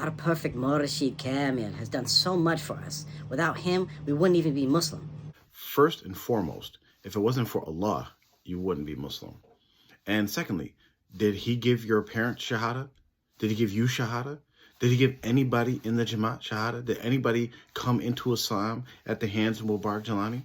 Our perfect Morashid Kamil has done so much for us. Without him, we wouldn't even be Muslim. First and foremost, if it wasn't for Allah, you wouldn't be Muslim. And secondly, did he give your parents Shahada? Did he give you Shahada? Did he give anybody in the Jamaat Shahada? Did anybody come into Islam at the hands of Mubarak Jalani?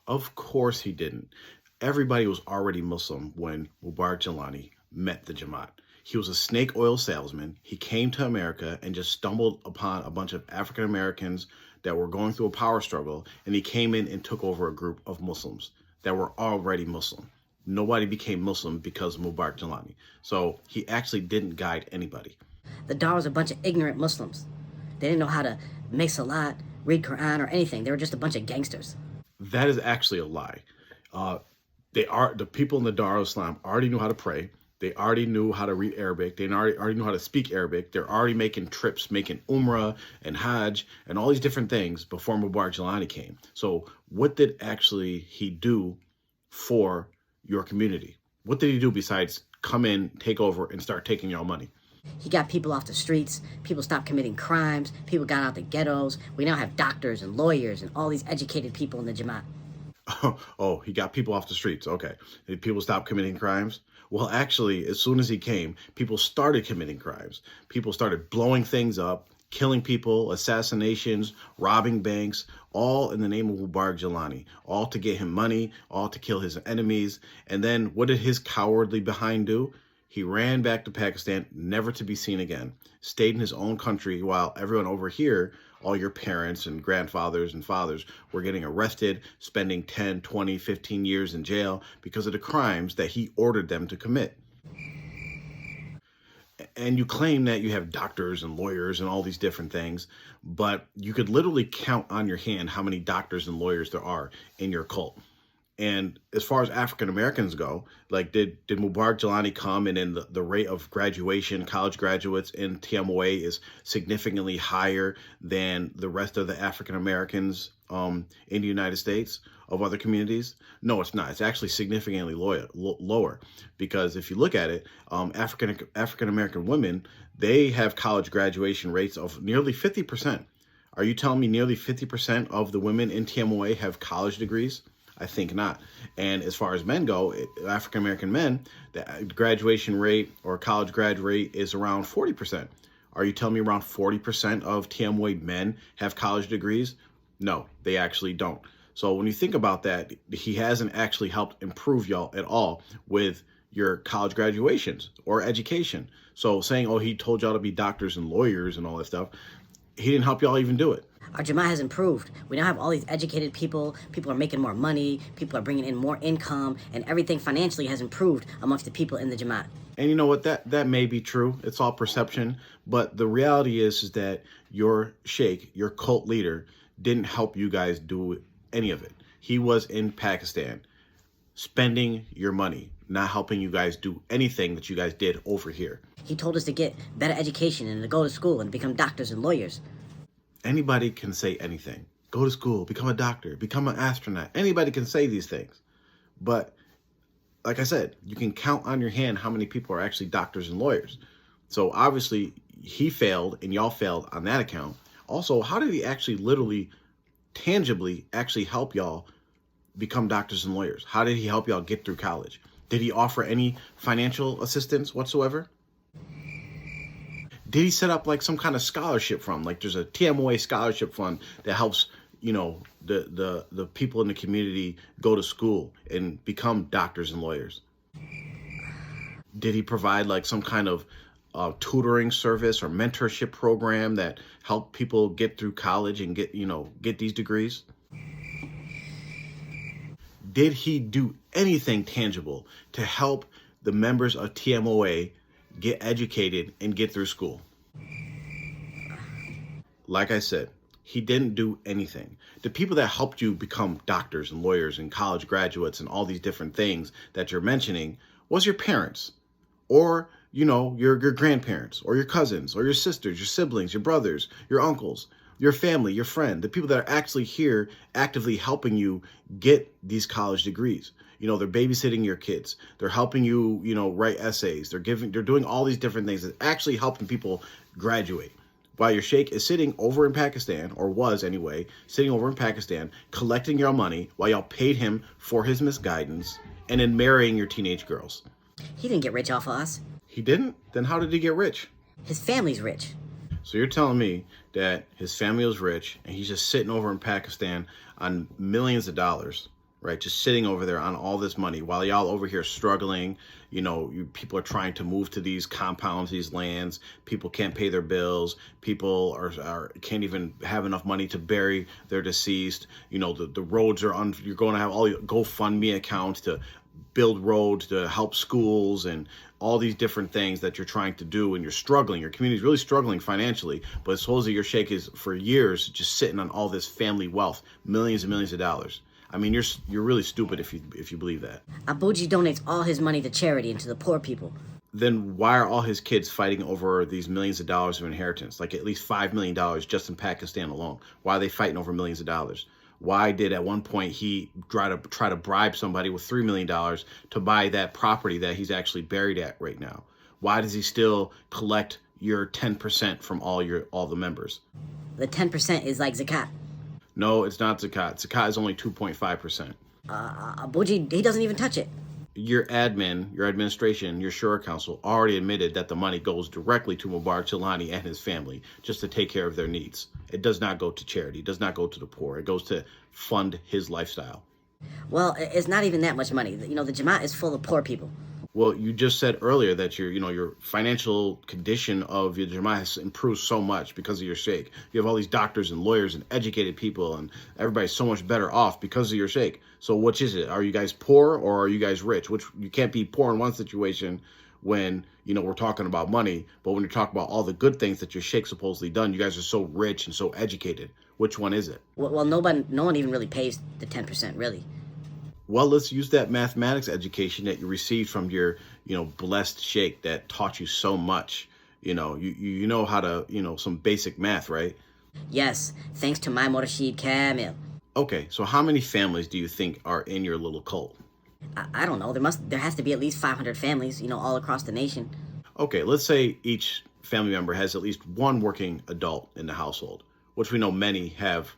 Of course he didn't. Everybody was already Muslim when Mubarak Jalani met the Jamaat. He was a snake oil salesman. He came to America and just stumbled upon a bunch of African Americans that were going through a power struggle, and he came in and took over a group of Muslims that were already Muslim. Nobody became Muslim because of Mubarak Jalani. So he actually didn't guide anybody. The Dar was a bunch of ignorant Muslims. They didn't know how to make salat, read Quran, or anything. They were just a bunch of gangsters. That is actually a lie. The people in the Dar al-Islam already knew how to pray. They already knew how to read Arabic. They already knew how to speak Arabic. They're already making trips, making Umrah and Hajj and all these different things before Mubarak Jalani came. So what did actually he do for your community? What did he do besides come in, take over, and start taking y'all money? He got people off the streets. People stopped committing crimes. People got out the ghettos. We now have doctors and lawyers and all these educated people in the Jamaat. Oh, he got people off the streets. Okay. Did people stop committing crimes? Well, actually, as soon as he came, people started committing crimes. People started blowing things up, killing people, assassinations, robbing banks, all in the name of Mubarak Jalani, all to get him money, all to kill his enemies. And then what did his cowardly behind do? He ran back to Pakistan, never to be seen again, stayed in his own country while everyone over here, all your parents and grandfathers and fathers, were getting arrested, spending 10, 20, 15 years in jail because of the crimes that he ordered them to commit. And you claim that you have doctors and lawyers and all these different things, but you could literally count on your hand how many doctors and lawyers there are in your cult. And as far as African Americans go, like did Mubarak Jalani come and then the rate of graduation, college graduates in Tmoa is significantly higher than the rest of the African Americans in the United States of other communities? No, it's not. It's actually significantly lower because if you look at it, African American women, they have college graduation rates of nearly 50%. Are you telling me nearly 50% of the women in Tmoa have college degrees? I think not. And as far as men go, African-American men, the graduation rate or college grad rate is around 40%. Are you telling me around 40% of Tmoa men have college degrees? No, they actually don't. So when you think about that, he hasn't actually helped improve y'all at all with your college graduations or education. So saying, oh, he told y'all to be doctors and lawyers and all that stuff, he didn't help y'all even do it. Our Jamaat has improved. We now have all these educated people. People are making more money. People are bringing in more income. And everything financially has improved amongst the people in the Jamaat. And you know what? That may be true. It's all perception. But the reality is that your sheikh, your cult leader, didn't help you guys do any of it. He was in Pakistan spending your money, not helping you guys do anything that you guys did over here. He told us to get better education and to go to school and become doctors and lawyers. Anybody can say anything. Go to school, become a doctor, become an astronaut. Anybody can say these things. But like I said, you can count on your hand how many people are actually doctors and lawyers. So obviously he failed and y'all failed on that account. Also, how did he actually literally, tangibly actually help y'all become doctors and lawyers? How did he help y'all get through college? Did he offer any financial assistance whatsoever? Did he set up like some kind of scholarship fund? Like there's a Tmoa scholarship fund that helps, you know, the people in the community go to school and become doctors and lawyers. Did he provide like some kind of tutoring service or mentorship program that helped people get through college and get these degrees? Did he do anything tangible to help the members of Tmoa get educated and get through school? Like I said, he didn't do anything. The people that helped you become doctors and lawyers and college graduates and all these different things that you're mentioning was your parents or, you know, your grandparents or your cousins or your sisters, your siblings, your brothers, your uncles. Your family, your friend, the people that are actually here actively helping you get these college degrees. They're babysitting your kids. They're helping you, write essays. They're doing all these different things that actually helping people graduate. While your sheikh is sitting over in Pakistan, or was anyway, sitting over in Pakistan, collecting your money while y'all paid him for his misguidance and then marrying your teenage girls. He didn't get rich off of us. He didn't? Then how did he get rich? His family's rich. So you're telling me that his family was rich and he's just sitting over in Pakistan on millions of dollars, right? Just sitting over there on all this money while y'all over here struggling. People are trying to move to these compounds, these lands. People can't pay their bills. People are can't even have enough money to bury their deceased. The roads are you're going to have all your GoFundMe accounts to build roads, to help schools, and all these different things that you're trying to do, and you're struggling. Your community's really struggling financially, but supposedly your sheikh is for years just sitting on all this family wealth, millions and millions of dollars. I mean, you're really stupid if you believe that. Abuji donates all his money to charity and to the poor people. Then why are all his kids fighting over these millions of dollars of inheritance? Like at least $5 million just in Pakistan alone. Why are they fighting over millions of dollars? Why did at one point he try to bribe somebody with $3 million to buy that property that he's actually buried at right now? Why does he still collect your 10% from all the members? The 10% is like zakat. No, it's not zakat. Zakat is only 2.5%. Abuji, he doesn't even touch it. Your administration, your Shura Council already admitted that the money goes directly to Mubarak Chilani and his family just to take care of their needs. It does not go to charity. It does not go to the poor. It goes to fund his lifestyle. Well, it's not even that much money. The Jamaat is full of poor people. Well, you just said earlier that your financial condition of your Jamaat has improved so much because of your sheikh. You have all these doctors and lawyers and educated people, and everybody's so much better off because of your sheikh. So which is it? Are you guys poor or are you guys rich? Which you can't be poor in one situation when, we're talking about money, but when you're talking about all the good things that your sheikh supposedly done, you guys are so rich and so educated. Which one is it? Well, no one even really pays the 10%, really. Well, let's use that mathematics education that you received from your, blessed sheikh that taught you so much. You know how to, some basic math, right? Yes, thanks to my Murshid Kamil. Okay, so how many families do you think are in your little cult? I don't know. There has to be at least 500 families, all across the nation. Okay, let's say each family member has at least one working adult in the household, which we know many have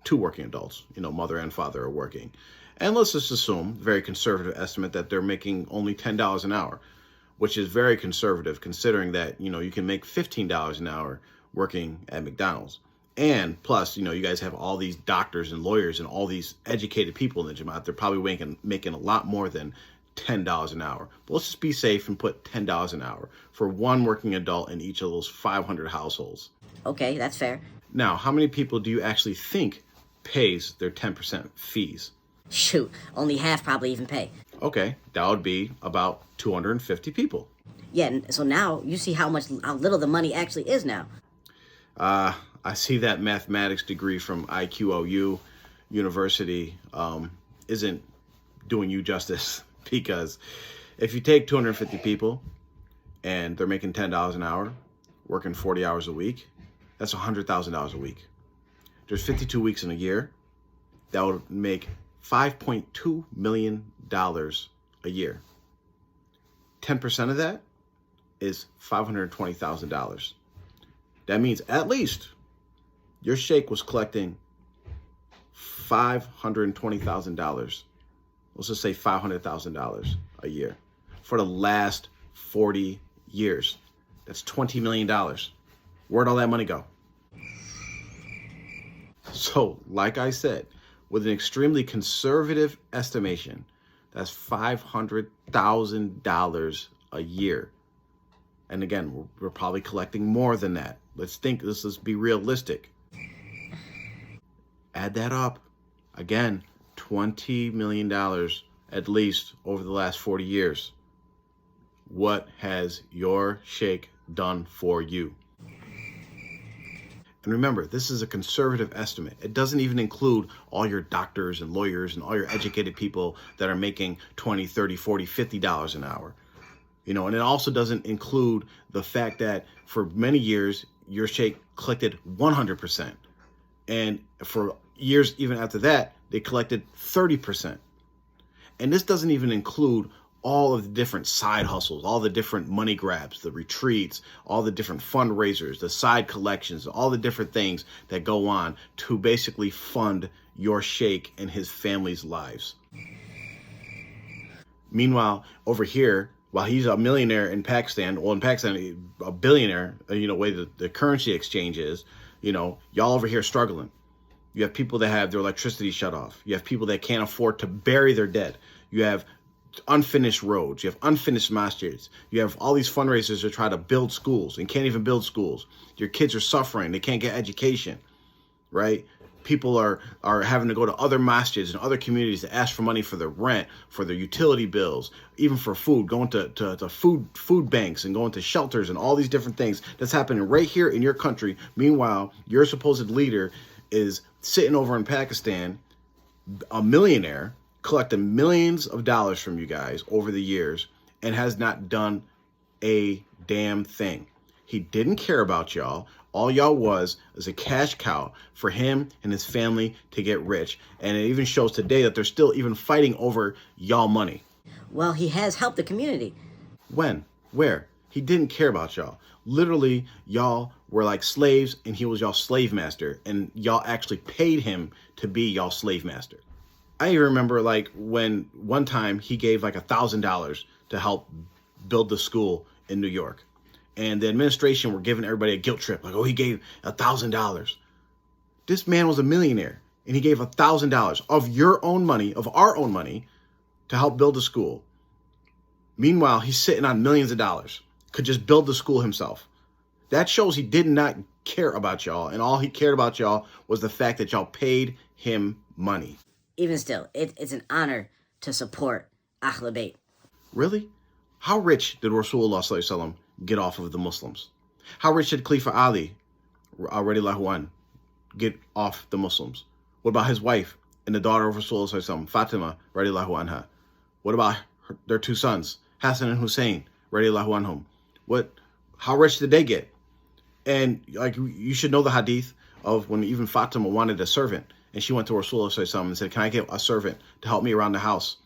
two working adults, mother and father are working. And let's just assume, very conservative estimate, that they're making only $10 an hour, which is very conservative considering that, you can make $15 an hour working at McDonald's. And plus, you guys have all these doctors and lawyers and all these educated people in the Jamaat. They're probably making a lot more than $10 an hour. But let's just be safe and put $10 an hour for one working adult in each of those 500 households. Okay, that's fair. Now, how many people do you actually think pays their 10% fees? Shoot, only half probably even pay. Okay, that would be about 250 people. Yeah, so now you see how little the money actually is now. I see that mathematics degree from IQOU University isn't doing you justice, because if you take 250 people and they're making $10 an hour, working 40 hours a week, that's $100,000 a week. There's 52 weeks in a year. That would make $5.2 million a year. 10% of that is $520,000. That means at least your sheikh was collecting $520,000. Let's just say $500,000 a year for the last 40 years. That's $20 million. Where'd all that money go? So, like I said, with an extremely conservative estimation, that's $500,000 a year. And again, we're probably collecting more than that. Let's be realistic. Add that up. Again, $20 million at least over the last 40 years. What has your sheikh done for you? And remember, this is a conservative estimate. It doesn't even include all your doctors and lawyers and all your educated people that are making $20, $30, $40, $50 an hour. And it also doesn't include the fact that for many years, your sheikh collected 100%. And for years, even after that, they collected 30%. And this doesn't even include all of the different side hustles, all the different money grabs, the retreats, all the different fundraisers, the side collections, all the different things that go on to basically fund your sheikh and his family's lives. Meanwhile, over here, while he's a millionaire in Pakistan, well, in Pakistan, a billionaire, way the currency exchange is, y'all over here struggling. You have people that have their electricity shut off. You have people that can't afford to bury their dead. You have unfinished roads. You have unfinished masjids. You have all these fundraisers to try to build schools and can't even build schools. Your kids are suffering. They can't get education, right? People are having to go to other masjids and other communities to ask for money for their rent, for their utility bills, even for food, going to food banks and going to shelters and all these different things. That's happening right here in your country. Meanwhile, your supposed leader is sitting over in Pakistan, a millionaire, collecting millions of dollars from you guys over the years and has not done a damn thing. He didn't care about y'all. All y'all was a cash cow for him and his family to get rich. And it even shows today that they're still even fighting over y'all money. Well, he has helped the community. When? Where? He didn't care about y'all. Literally, y'all were like slaves and he was y'all slave master. And y'all actually paid him to be y'all slave master. I even remember when one time he gave $1,000 to help build the school in New York. And the administration were giving everybody a guilt trip. He gave $1,000. This man was a millionaire and he gave $1,000 of your own money, of our own money, to help build the school. Meanwhile, he's sitting on millions of dollars, could just build the school himself. That shows he did not care about y'all. And all he cared about y'all was the fact that y'all paid him money. Even still, it's an honor to support Ahl Bayt. Really? How rich did Rasulullah sallallahu alaihi wasallam get off of the Muslims? How rich did Khalifa Ali radiallahu anhu get off the Muslims? What about his wife and the daughter of Rasulullah sallallahu alaihi wasallam, Fatima radiallahu anha? What about their two sons, Hassan and Hussein radiallahu anhum? How rich did they get? And you should know the hadith of when even Fatima wanted a servant. And she went to Rasulullah sallallahu alaihi wasallam and said, "Can I get a servant to help me around the house?"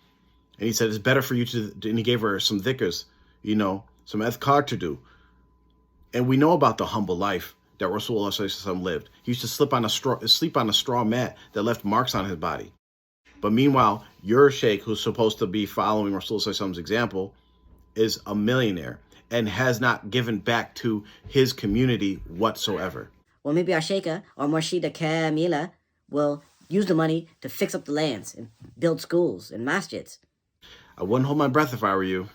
And he said, "It's better for you to," and he gave her some dhikrs, some adhkar to do. And we know about the humble life that Rasulullah sallallahu alaihi wasallam lived. He used to sleep on a straw mat that left marks on his body. But meanwhile, your sheikh, who's supposed to be following Rasulullah sallallahu alaihi wasallam's example, is a millionaire and has not given back to his community whatsoever. Well, maybe our sheikha or Murshida Kamila will use the money to fix up the lands and build schools and masjids. I wouldn't hold my breath if I were you.